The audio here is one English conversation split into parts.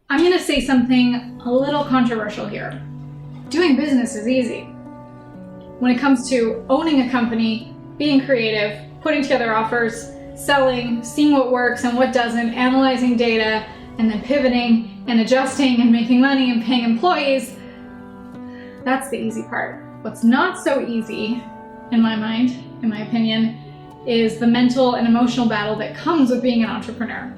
I'm gonna say something a little controversial here. Doing business is easy. When it comes to owning a company, being creative, putting together offers, selling, seeing what works and what doesn't, analyzing data, and then pivoting and adjusting and making money and paying employees, that's the easy part. What's not so easy, in my mind, in my opinion, is the mental and emotional battle that comes with being an entrepreneur.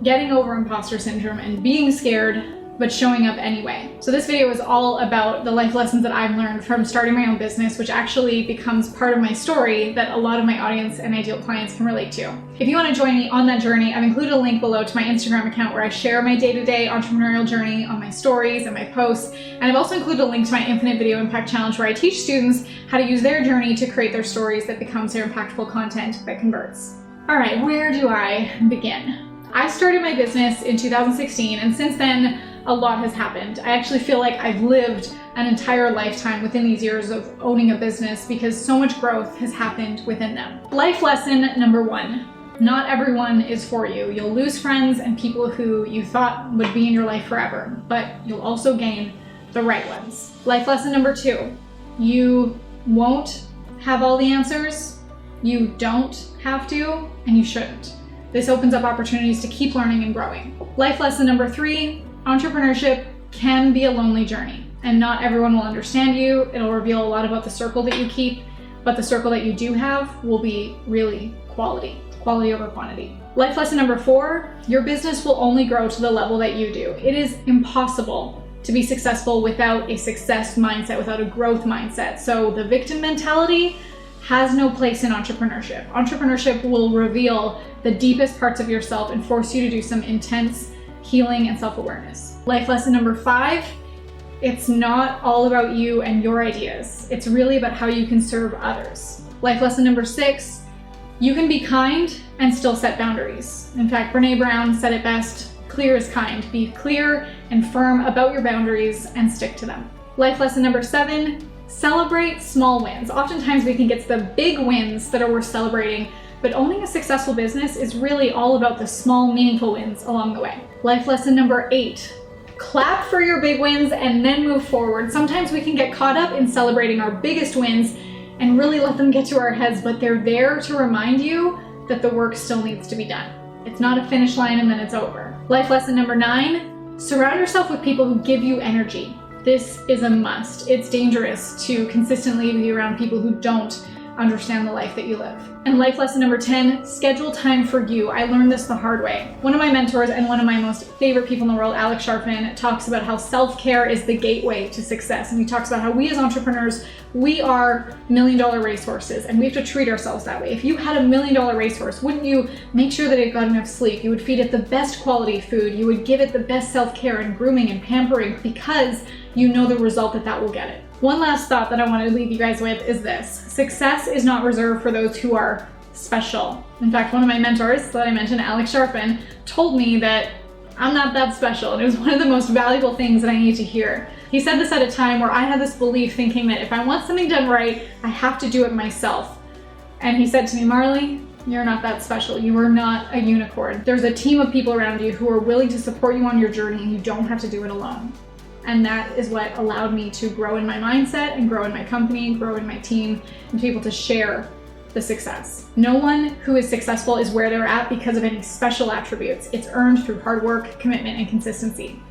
Getting over imposter syndrome and being scared, but showing up anyway. So this video is all about the life lessons that I've learned from starting my own business, which actually becomes part of my story that a lot of my audience and ideal clients can relate to. If you want to join me on that journey, I've included a link below to my Instagram account where I share my day-to-day entrepreneurial journey on my stories and my posts. And I've also included a link to my Infinite Video Impact Challenge where I teach students how to use their journey to create their stories that becomes their impactful content that converts. All right, where do I begin? I started my business in 2016, and since then, a lot has happened. I actually feel like I've lived an entire lifetime within these years of owning a business because so much growth has happened within them. Life lesson number one, not everyone is for you. You'll lose friends and people who you thought would be in your life forever, but you'll also gain the right ones. Life lesson number two, you won't have all the answers, you don't have to, and you shouldn't. This opens up opportunities to keep learning and growing. Life lesson number three, entrepreneurship can be a lonely journey, and not everyone will understand you. It'll reveal a lot about the circle that you keep, but the circle that you do have will be really quality over quantity. Life lesson number four, your business will only grow to the level that you do. It is impossible to be successful without a success mindset, without a growth mindset. So the victim mentality has no place in entrepreneurship. Entrepreneurship will reveal the deepest parts of yourself and force you to do some intense healing and self-awareness. Life lesson number five, it's not all about you and your ideas. It's really about how you can serve others. Life lesson number six, you can be kind and still set boundaries. In fact, Brene Brown said it best, clear is kind. Be clear and firm about your boundaries and stick to them. Life lesson number seven, celebrate small wins. Oftentimes we think it's the big wins that are worth celebrating, but owning a successful business is really all about the small, meaningful wins along the way. Life lesson number eight, clap for your big wins and then move forward. Sometimes we can get caught up in celebrating our biggest wins and really let them get to our heads, but they're there to remind you that the work still needs to be done. It's not a finish line and then it's over. Life lesson number nine, surround yourself with people who give you energy. This is a must. It's dangerous to consistently be around people who don't understand the life that you live. And life lesson number 10, schedule time for you. I learned this the hard way. One of my mentors and one of my most favorite people in the world, Alex Sharfin, talks about how self-care is the gateway to success. And he talks about how we as entrepreneurs, we are million-dollar racehorses and we have to treat ourselves that way. If you had a million-dollar racehorse, wouldn't you make sure that it got enough sleep? You would feed it the best quality food. You would give it the best self-care and grooming and pampering because you know the result that will get it. One last thought that I want to leave you guys with is this. Success is not reserved for those who are special. In fact, one of my mentors that I mentioned, Alex Sharfin, told me that I'm not that special, and it was one of the most valuable things that I need to hear. He said this at a time where I had this belief thinking that if I want something done right, I have to do it myself. And he said to me, Marley, you're not that special. You are not a unicorn. There's a team of people around you who are willing to support you on your journey, and you don't have to do it alone. And that is what allowed me to grow in my mindset and grow in my company, grow in my team, and to be able to share the success. No one who is successful is where they're at because of any special attributes. It's earned through hard work, commitment, and consistency.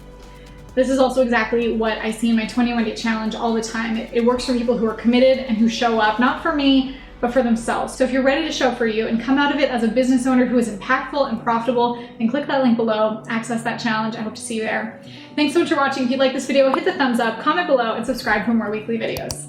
This is also exactly what I see in my 21-day challenge all the time. It works for people who are committed and who show up, not for me, but for themselves. So if you're ready to show up for you and come out of it as a business owner who is impactful and profitable, then click that link below, access that challenge. I hope to see you there. Thanks so much for watching. If you like this video, hit the thumbs up, comment below, and subscribe for more weekly videos.